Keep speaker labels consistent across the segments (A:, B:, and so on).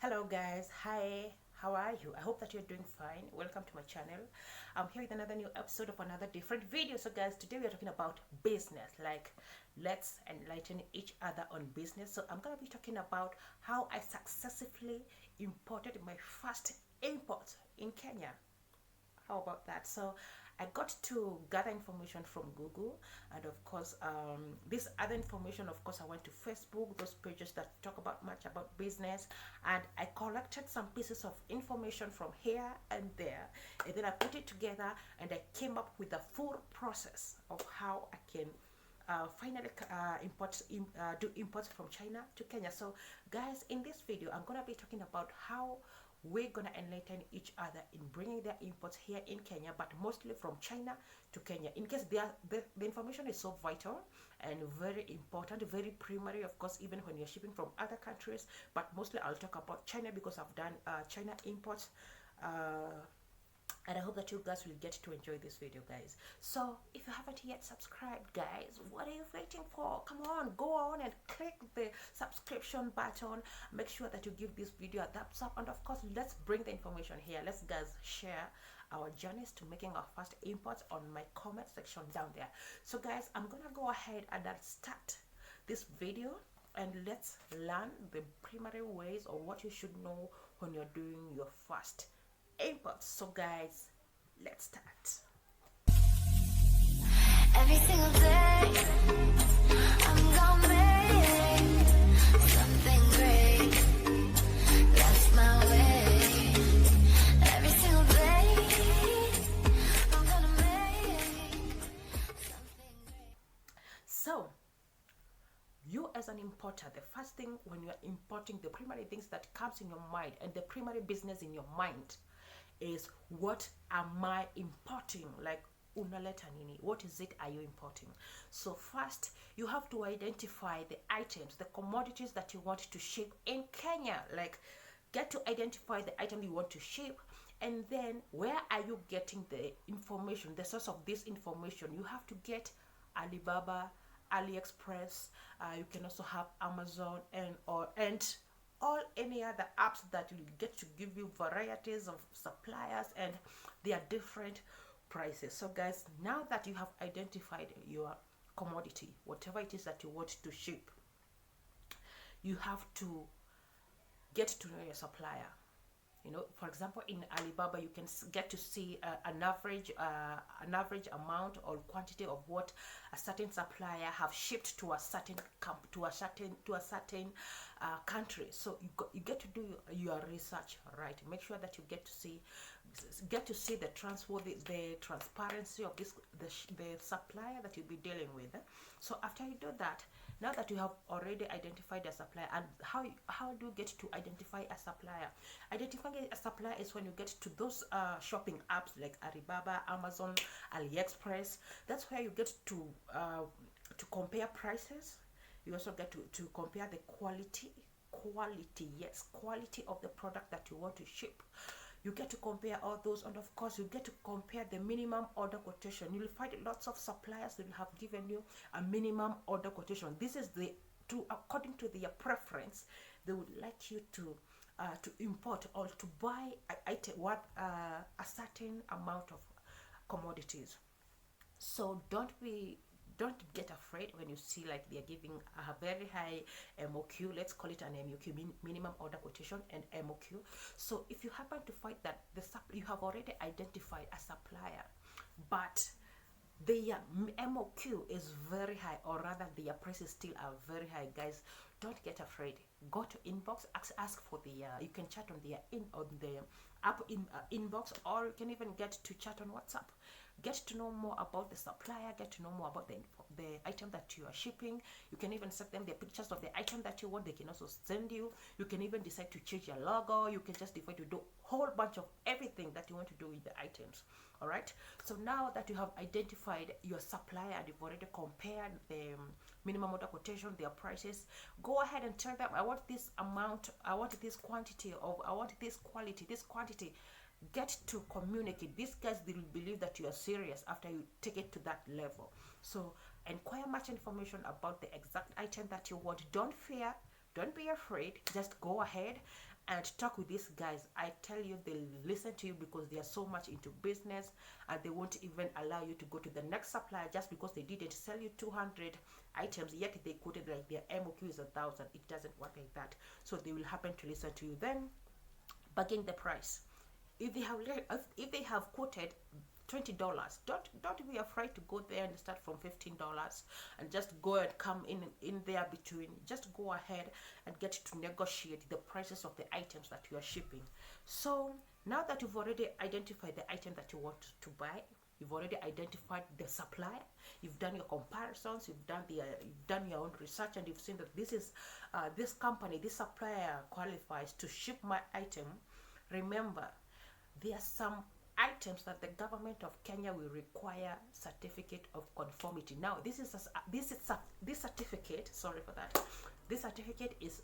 A: Hello guys, hi, how are you? I hope that you're doing fine. Welcome to my channel. I'm here with another new episode of another different video. So guys, today we are talking about business, like let's enlighten each other on business. So I'm gonna be talking about how I successfully imported my first import in Kenya. How about that? So I got to gather information from Google, and of course this other information, of course, I went to Facebook, those pages that talk about much about business, and I collected some pieces of information from here and there, and then I put it together and I came up with a full process of how I can finally do imports from China to Kenya. So guys, in this video I'm gonna be talking about how we're gonna enlighten each other in bringing their imports here in Kenya, but mostly from China to Kenya, in case the information is so vital and very important, very primary, of course, even when you're shipping from other countries. But mostly I'll talk about China because I've done China imports, and I hope that you guys will get to enjoy this video, guys. So if you haven't yet subscribed, guys, what are you waiting for? Come on, go on and click the subscription button. Make sure that you give this video a thumbs up, and of course, let's bring the information here. Let's guys share our journeys to making our first imports on my comment section down there. So guys, I'm gonna go ahead and I'll start this video, and let's learn the primary ways or what you should know when you're doing your first imports. So guys, let's start.
B: Every single day I'm gonna make something great. That's my way. Every single day I'm gonna make something great.
A: So you as an importer, the first thing when you're importing, the primary things that comes in your mind and the primary business in your mind is, what am I importing? Like, unaleta nini? What is it are you importing? So first you have to identify the items, the commodities that you want to ship in Kenya. Like, get to identify the item you want to ship, and then where are you getting the information, the source of this information? You have to get Alibaba, AliExpress, you can also have Amazon and all any other apps that will get to give you varieties of suppliers and their different prices. So guys, now that you have identified your commodity, whatever it is that you want to ship, you have to get to know your supplier. You know, for example, in Alibaba you can get to see an average amount or quantity of what a certain supplier have shipped to a certain country. So you get to do your research, right? Make sure that you get to see the transparency of the supplier that you'll be dealing with. So after you do that, now that you have already identified a supplier, and how do you get to identify a supplier? Identifying a supplier is when you get to those shopping apps like Alibaba, Amazon, AliExpress. That's where you get to compare prices. You also get to compare the quality of the product that you want to ship. You get to compare all those, and of course you get to compare the minimum order quotation. You'll find lots of suppliers that will have given you a minimum order quotation. This is according to their preference. They would like you to import or to buy a certain amount of commodities. So don't get afraid when you see like they're giving a very high MOQ. Let's call it an MOQ, minimum order quotation, and MOQ. So if you happen to find that you have already identified a supplier, but their MOQ is very high, or rather their prices still are very high, guys, don't get afraid. Go to inbox, ask for the you can chat on the app inbox, or you can even get to chat on WhatsApp. Get to know more about the supplier, get to know more about the item that you are shipping. You can even send them the pictures of the item that you want. They can also send you. You can even decide to change your logo. You can just decide to do a whole bunch of everything that you want to do with the items. All right, so now that you have identified your supplier and you've already compared the minimum order quotation, their prices, go ahead and tell them, I want this amount, I want this quantity, or I want this quantity. Get to communicate. These guys, they will believe that you are serious after you take it to that level. So inquire much information about the exact item that you want. Don't fear Don't be afraid. Just go ahead and talk with these guys. I tell you, they'll listen to you because they are so much into business, and they won't even allow you to go to the next supplier just because they didn't sell you 200 items, yet they quoted like their MOQ is 1,000. It doesn't work like that. So they will happen to listen to you. Then bargain the price. If they have quoted $20, don't be afraid to go there and start from $15 and just go and come in there between. Just go ahead and get to negotiate the prices of the items that you are shipping. So now that you've already identified the item that you want to buy, you've already identified the supplier, you've done your comparisons, you've done your own research, and you've seen that this is this company, this supplier qualifies to ship my item. Remember, there are some items that the government of Kenya will require certificate of conformity. Now, this certificate. Sorry for that. This certificate is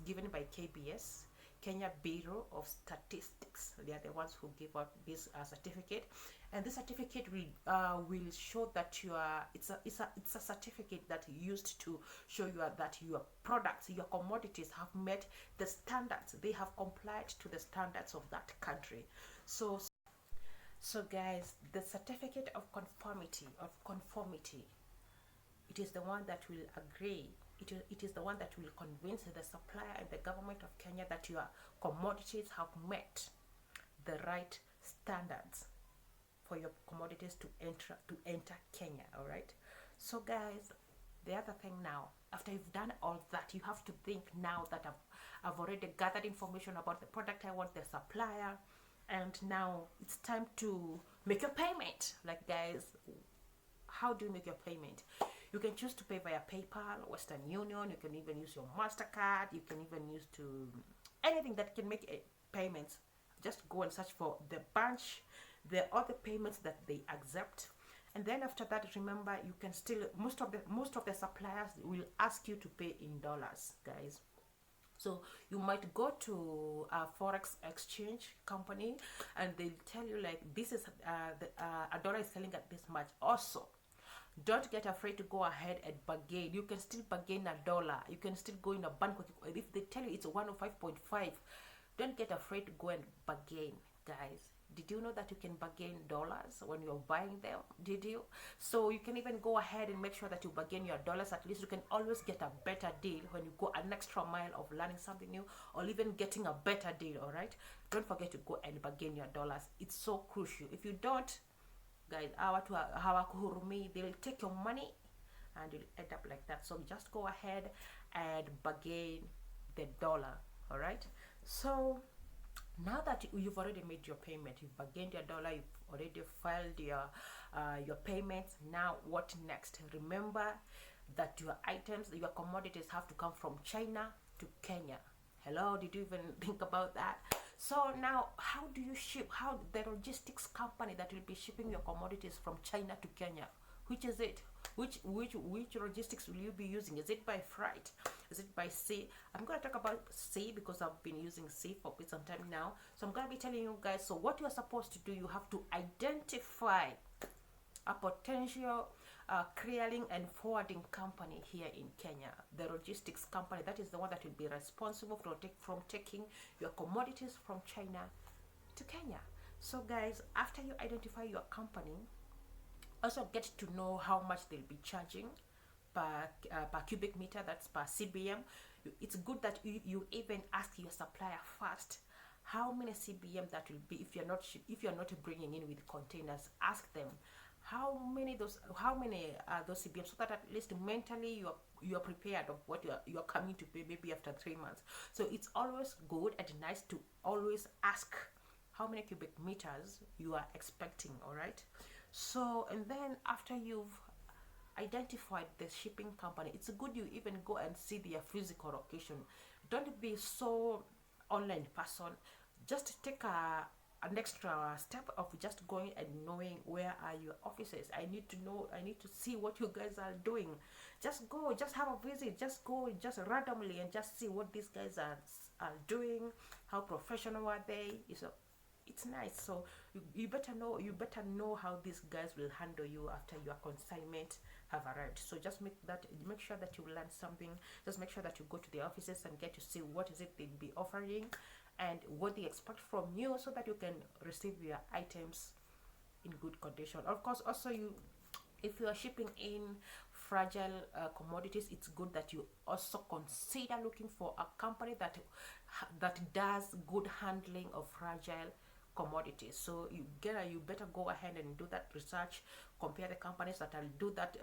A: given by KBS, Kenya Bureau of Statistics. They are the ones who give out this certificate, and this certificate will show that you are. It's a certificate that used to show you that your products, your commodities have met the standards. They have complied to the standards of that country. So guys, the certificate of conformity, it is the one that will agree, it is the one that will convince the supplier and the government of Kenya that your commodities have met the right standards for your commodities to enter Kenya. All right. So guys, the other thing now, after you've done all that, you have to think now that I've already gathered information about the product I want, the supplier, and now it's time to make your payment. Like guys, how do you make your payment? You can choose to pay via PayPal, Western Union. You can even use your MasterCard. You can even use to anything that can make payments. Just go and search for the bunch, the other payments that they accept. And then after that, remember, you can still, most of the suppliers will ask you to pay in dollars, guys. So you might go to a forex exchange company and they'll tell you like, this is a dollar is selling at this much. Also, don't get afraid to go ahead and bargain. You can still bargain a dollar. You can still go in a bank. If they tell you it's 105.5, don't get afraid to go and bargain, guys. Did you know that you can bargain dollars when you're buying them? Did you? So you can even go ahead and make sure that you bargain your dollars. At least you can always get a better deal when you go an extra mile of learning something new, or even getting a better deal. All right, don't forget to go and bargain your dollars. It's so crucial. If you don't, guys, they'll take your money and you'll end up like that. So just go ahead and bargain the dollar. All right. So now that you've already made your payment, you've bargained your dollar, you've already filed your payments. Now what next? Remember that your items, your commodities have to come from China to Kenya. Hello, did you even think about that? So now, how do you ship? How the logistics company that will be shipping your commodities from China to Kenya? Which is it? Which logistics will you be using? Is it by freight? Is it by sea? I'm going to talk about sea because I've been using sea for quite some time now. So I'm going to be telling you guys. So what you're supposed to do, you have to identify a potential clearing and forwarding company here in Kenya. The logistics company, that is the one that will be responsible from taking your commodities from China to Kenya. So guys, after you identify your company, also get to know how much they'll be charging per cubic meter, that's per CBM. It's good that you even ask your supplier first how many CBM that will be. If you're not bringing in with containers, ask them how many those CBM, so that at least mentally you're prepared of what you're coming to pay maybe after 3 months. So it's always good and nice to always ask how many cubic meters you are expecting. All right. So, and then after you've identified the shipping company, it's good you even go and see their physical location. Don't be so online person. Just take an extra step of just going and knowing where are your offices. I need to see what you guys are doing. Just go, just have a visit, just go just randomly and just see what these guys are doing. How professional are they? it's nice. So you better know how these guys will handle you after your consignment have arrived. So just make sure that you learn something. Just make sure that you go to the offices and get to see what is it they'll be offering and what they expect from you, so that you can receive your items in good condition. Of course, also, if you are shipping in fragile commodities, it's good that you also consider looking for a company that does good handling of fragile commodities. So you better go ahead and do that research, compare the companies that will do that,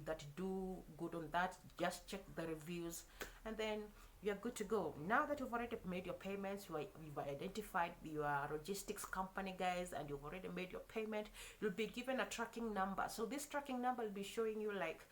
A: that do good on that. Just check the reviews, and then you're good to go. Now that you've already made your payments, you've identified your logistics company, guys, and you've already made your payment, you'll be given a tracking number. So this tracking number will be showing you like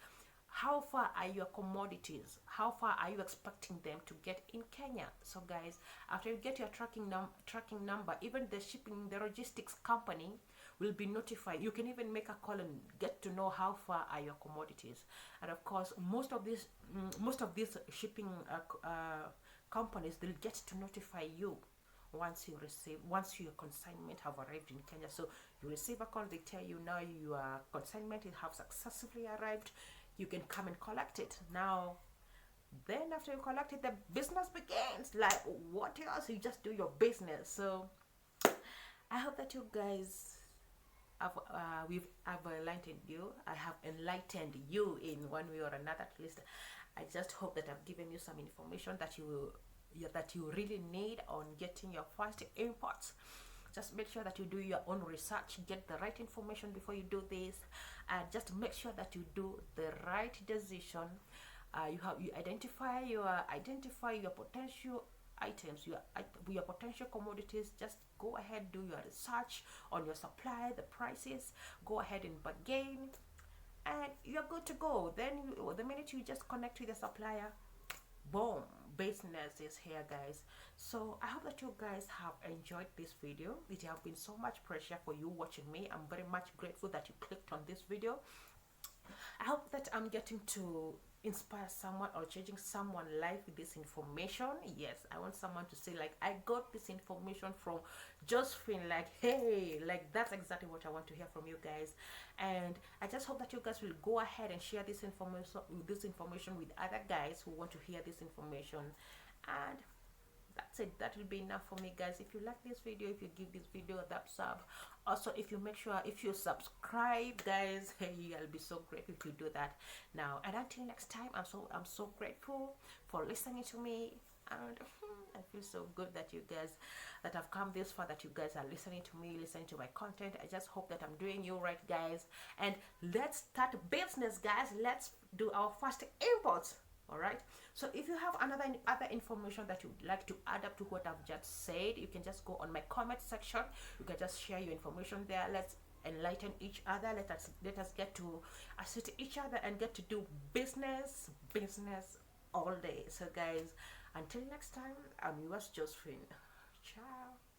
A: how far are your commodities, how far are you expecting them to get in Kenya. So guys, after you get your tracking number, even the logistics company will be notified. You can even make a call and get to know how far are your commodities. And of course, most of these shipping companies, they'll get to notify you once your consignment have arrived in Kenya. So you receive a call, they tell you now your consignment have successfully arrived, you can come and collect it. Now then after you collect it, the business begins. Like, what else? You just do your business. So I hope that you guys have enlightened you. I have enlightened you in one way or another. At least I just hope that I've given you some information that you really need on getting your first imports. Just make sure that you do your own research, get the right information before you do this, and just make sure that you do the right decision. You identify your potential items, your potential commodities. Just go ahead, do your research on your supply, the prices, go ahead and bargain, and you're good to go. Then the minute you just connect with the supplier, boom, business is here, guys. So I hope that you guys have enjoyed this video. It has been so much pressure for you watching me. I'm very much grateful that you clicked on this video. I hope that I'm getting to inspire someone or changing someone's life with this information. Yes, I want someone to say like, I got this information from Josephine. Like, hey, like that's exactly what I want to hear from you guys. And I just hope that you guys will go ahead and share this information with other guys who want to hear this information. And that's it. That will be enough for me, guys. If you like this video, if you give this video a thumbs up, also if you subscribe, guys, hey, I'll be so grateful if you do that now. And until next time, I'm so grateful for listening to me, and I feel so good that you guys that have come this far, that you guys are listening to me, listening to my content. I just hope that I'm doing you right, guys, and let's start business, guys. Let's do our first imports. All right, so if you have other information that you'd like to add up to what I've just said, you can just go on my comment section. You can just share your information there. Let's enlighten each other. Let us get to assist each other and get to do business all day. So guys, until next time, I'm yours, Josephine. Ciao.